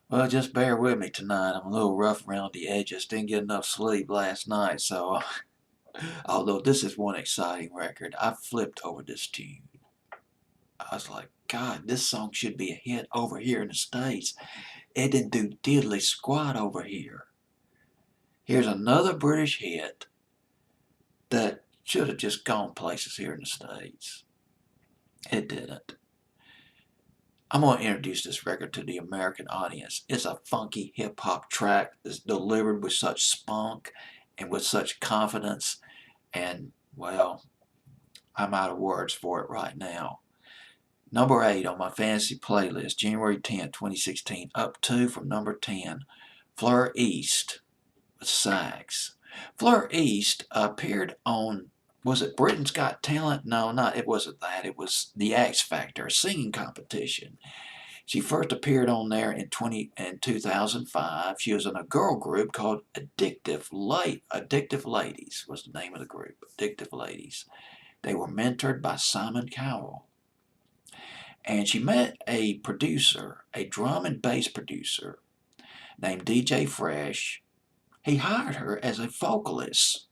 Well, just bear with me tonight. I'm a little rough around the edges. Didn't get enough sleep last night, so although this is one exciting record, I flipped over this tune. I was like, God, this song should be a hit over here in the States. It didn't do diddly squat over here. Here's another British hit that should have just gone places here in the States. It didn't. I'm going to introduce this record to the American audience. It's a funky hip hop track that's delivered with such spunk and with such confidence. And, well, I'm out of words for it right now. Number 8 on my fantasy playlist, January 10, 2016, up 2 from number 10, Fleur East with Sax. Fleur East appeared on, was it Britain's Got Talent? No, not, it wasn't that. It was the X Factor, a singing competition. She first appeared on there in 2005. She was in a girl group called Addictive Ladies was the name of the group. Addictive Ladies. They were mentored by Simon Cowell. And she met a producer, a drum and bass producer named DJ Fresh. He hired her as a vocalist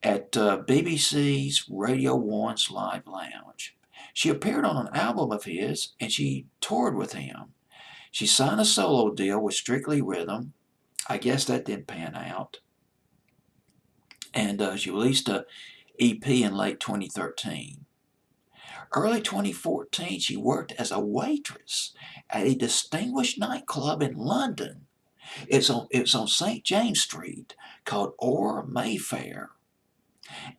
at BBC's Radio 1's Live Lounge. She appeared on an album of his and she toured with him. She signed a solo deal with Strictly Rhythm. I guess that didn't pan out. And she released a EP in late 2013. Early 2014, she worked as a waitress at a distinguished nightclub in London. It's on St. James Street called Or Mayfair.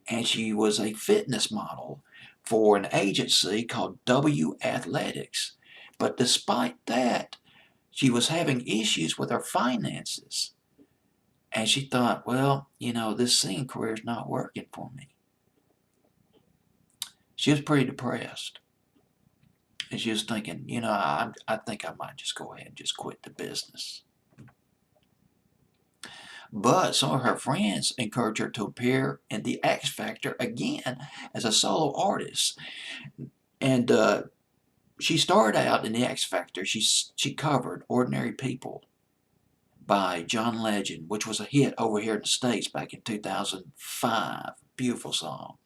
And she was a fitness model for an agency called W Athletics. But despite that, she was having issues with her finances. And she thought, well, this singing career is not working for me. She was pretty depressed. And she was thinking, I think I might just go ahead and just quit the business. But some of her friends encouraged her to appear in the X Factor again as a solo artist. And she started out in the X Factor. She covered Ordinary People by John Legend, which was a hit over here in the States back in 2005. Beautiful song.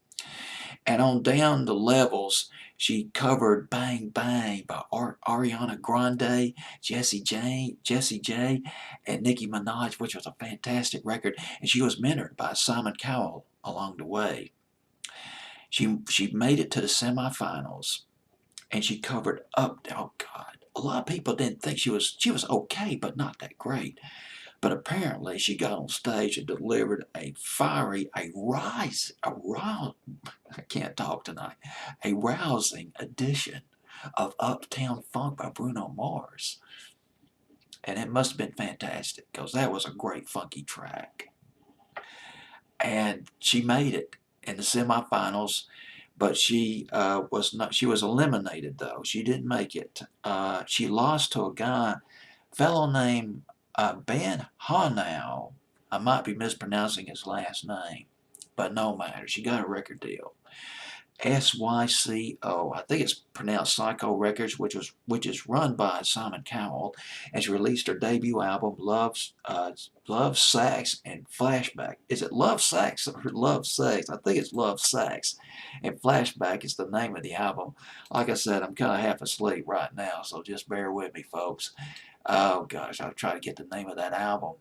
And on down the levels, she covered Bang Bang by Ariana Grande, Jessie J, and Nicki Minaj, which was a fantastic record. And she was mentored by Simon Cowell along the way. She made it to the semifinals, and she covered Up. Oh God, a lot of people didn't think she was okay, but not that great. But apparently she got on stage and delivered a fiery, I can't talk tonight, a rousing edition of Uptown Funk by Bruno Mars. And it must have been fantastic because that was a great funky track. And she made it in the semifinals, but she was eliminated though. She didn't make it. She lost to a fellow named Ben Hanau. I might be mispronouncing his last name, but no matter. She got a record deal. SYCO. I think it's pronounced Psycho Records, which is run by Simon Cowell, and she released her debut album, Love, Sax, and Flashback. Is it Love, Sax, or Love, Sex? I think it's Love, Sax, and Flashback is the name of the album. Like I said, I'm kind of half asleep right now, so just bear with me, folks. Oh gosh, I'll try to get the name of that album.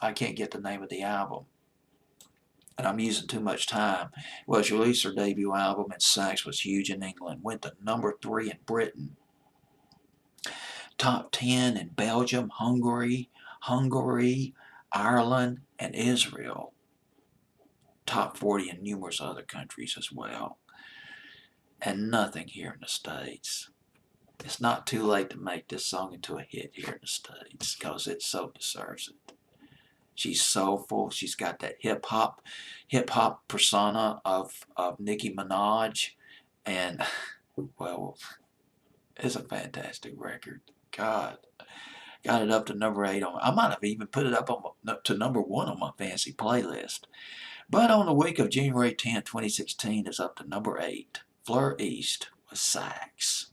I can't get the name of the album. And I'm using too much time. Well, she released her debut album, and Sax was huge in England. Went to number 3 in Britain. Top 10 in Belgium, Hungary, Ireland, and Israel. Top 40 in numerous other countries as well. And nothing here in the States. It's not too late to make this song into a hit here in the States because it so deserves it. She's soulful. She's got that hip hop persona of Nicki Minaj, and well, it's a fantastic record. God, got it up to number 8 on. I might have even put it up to number 1 on my fancy playlist. But on the week of January 10, 2016, it's up to number 8. Fleur East with Sax.